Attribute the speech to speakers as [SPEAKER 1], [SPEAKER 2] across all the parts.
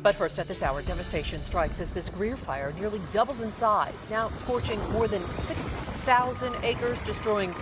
[SPEAKER 1] But first at this hour, devastation strikes as this Greer fire nearly doubles in size, now scorching more than 6,000 acres, destroying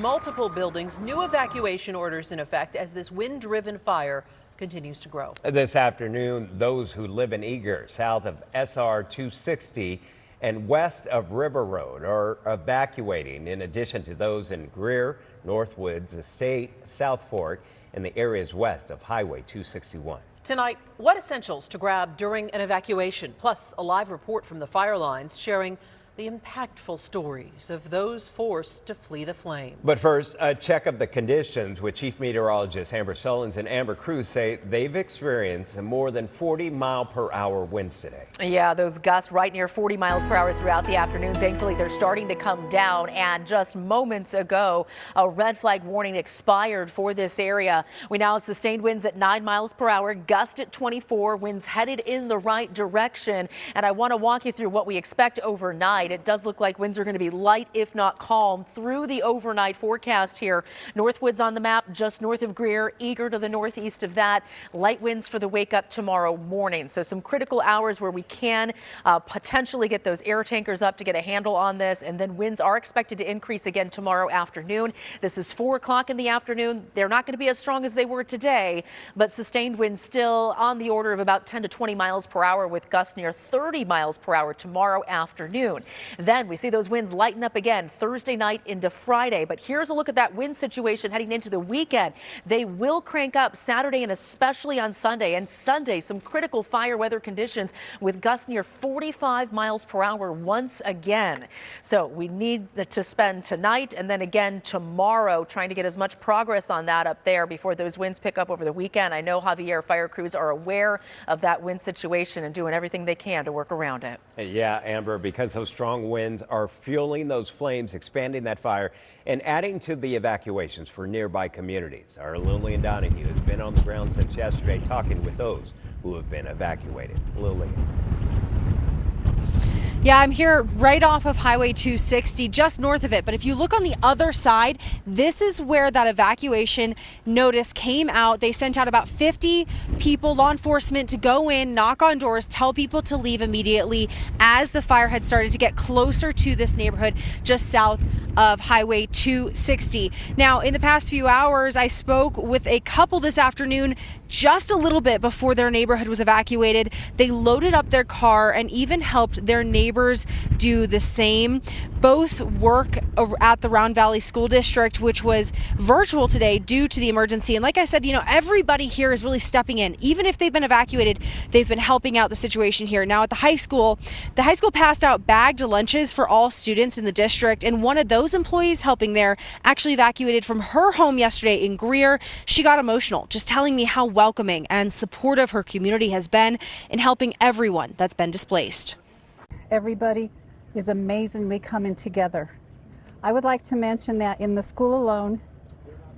[SPEAKER 1] multiple buildings. New evacuation orders in effect as this wind-driven fire continues to grow.
[SPEAKER 2] This afternoon, those who live in Eager, south of SR 260 and west of River Road, are evacuating, in addition to those in Greer, Northwoods Estate, South Fork, and the areas west of Highway 261.
[SPEAKER 1] Tonight, what essentials to grab during an evacuation, plus a live report from the fire lines sharing the impactful stories of those forced to flee the flames.
[SPEAKER 2] But first, a check of the conditions with Chief Meteorologist Amber Sullins and Amber Cruz say they've experienced more than 40-mile-per-hour winds today.
[SPEAKER 3] Yeah, those gusts right near 40 miles per hour throughout the afternoon. Thankfully, they're starting to come down. And just moments ago, a red flag warning expired for this area. We now have sustained winds at 9 miles per hour, gust at 24, winds headed in the right direction. And I want to walk you through what we expect overnight. It does look like winds are going to be light, if not calm, through the overnight forecast here. Northwoods on the map, just north of Greer, Eager to the northeast of that. Light winds for the wake up tomorrow morning. So some critical hours where we can potentially get those air tankers up to get a handle on this. And then winds are expected to increase again tomorrow afternoon. This is 4 o'clock in the afternoon. They're not going to be as strong as they were today, but sustained winds still on the order of about 10 to 20 miles per hour with gusts near 30 miles per hour tomorrow afternoon. Then we see those winds lighten up again Thursday night into Friday. But here's a look at that wind situation heading into the weekend. They will crank up Saturday and especially on Sunday. And Sunday, some critical fire weather conditions with gusts near 45 miles per hour once again. So we need to spend tonight and then again tomorrow trying to get as much progress on that up there before those winds pick up over the weekend. I know Javier fire crews are aware of that wind situation and doing everything they can to work around it.
[SPEAKER 2] Yeah, Amber, because those strong winds are fueling those flames, expanding that fire, and adding to the evacuations for nearby communities. Our Lillian Donahue has been on the ground since yesterday talking with those who have been evacuated. Lillian.
[SPEAKER 4] Yeah, I'm here right off of Highway 260, just north of it. But if you look on the other side, this is where that evacuation notice came out. They sent out about 50 people, law enforcement, to go in, knock on doors, tell people to leave immediately as the fire had started to get closer to this neighborhood just south of Highway 260. Now, in the past few hours, I spoke with a couple this afternoon just a little bit before their neighborhood was evacuated. They loaded up their car and even helped their neighbors do the same. Both work at the Round Valley School District, which was virtual today due to the emergency. And like I said, everybody here is really stepping in. Even if they've been evacuated, they've been helping out the situation here. Now at the high school passed out bagged lunches for all students in the district. And one of those employees helping there actually evacuated from her home yesterday in Greer. She got emotional just telling me how welcoming and supportive her community has been in helping everyone that's been displaced.
[SPEAKER 5] Everybody is amazingly coming together. I would like to mention that in the school alone,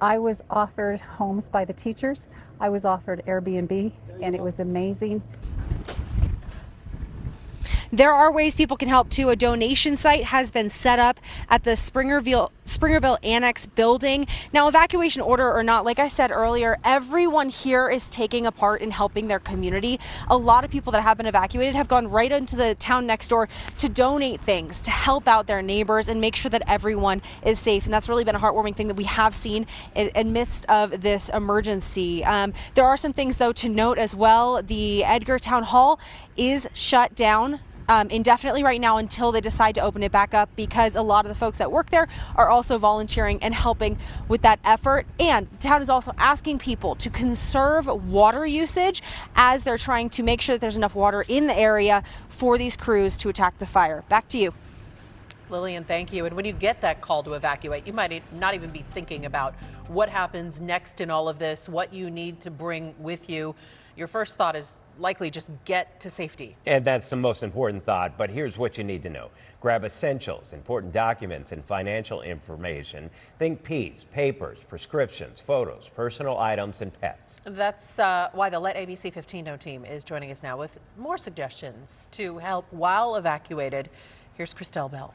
[SPEAKER 5] I was offered homes by the teachers. I was offered Airbnb, and it was amazing.
[SPEAKER 4] There are ways people can help too. A donation site has been set up at the Springerville Annex building. Now, evacuation order or not, like I said earlier, everyone here is taking a part in helping their community. A lot of people that have been evacuated have gone right into the town next door to donate things, to help out their neighbors and make sure that everyone is safe. And that's really been a heartwarming thing that we have seen in midst of this emergency. There are some things, though, to note as well. The Edgar Town Hall is shut down indefinitely right now until they decide to open it back up, because a lot of the folks that work there are also volunteering and helping with that effort. And the town is also asking people to conserve water usage as they're trying to make sure that there's enough water in the area for these crews to attack the fire. Back to you.
[SPEAKER 1] Lillian, thank you. And when you get that call to evacuate, you might not even be thinking about what happens next in all of this, what you need to bring with you. Your first thought is likely just get to safety.
[SPEAKER 2] And that's the most important thought. But here's what you need to know. Grab essentials, important documents, and financial information. Think P's, papers, prescriptions, photos, personal items, and pets.
[SPEAKER 1] That's why the Let ABC 15 Know team is joining us now with more suggestions to help while evacuated. Here's Christelle Bell.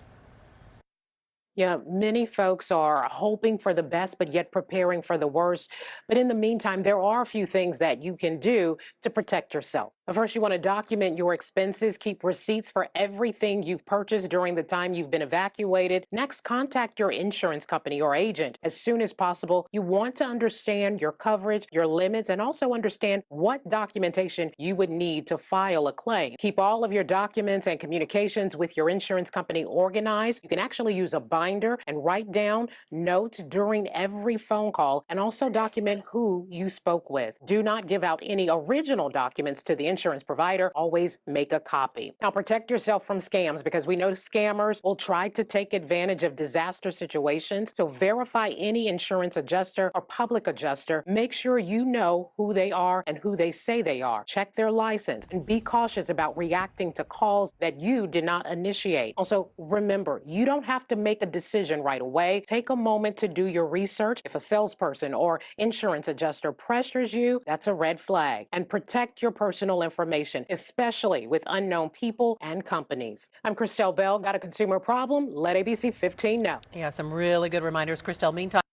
[SPEAKER 6] Yeah, many folks are hoping for the best, but yet preparing for the worst. But in the meantime, there are a few things that you can do to protect yourself. First, you want to document your expenses, keep receipts for everything you've purchased during the time you've been evacuated. Next, contact your insurance company or agent as soon as possible. You want to understand your coverage, your limits, and also understand what documentation you would need to file a claim. Keep all of your documents and communications with your insurance company organized. You can actually use a binder and write down notes during every phone call and also document who you spoke with. Do not give out any original documents to the insurance provider. Always make a copy. Now, protect yourself from scams because we know scammers will try to take advantage of disaster situations. So verify any insurance adjuster or public adjuster. Make sure you know who they are and who they say they are. Check their license and be cautious about reacting to calls that you did not initiate. Also, remember, you don't have to make a decision right away. Take a moment to do your research. If a salesperson or insurance adjuster pressures you, that's a red flag. And protect your personal information, especially with unknown people and companies. I'm Christelle Bell. Got a consumer problem? Let ABC 15 know.
[SPEAKER 1] Yeah, some really good reminders, Christelle. Meantime,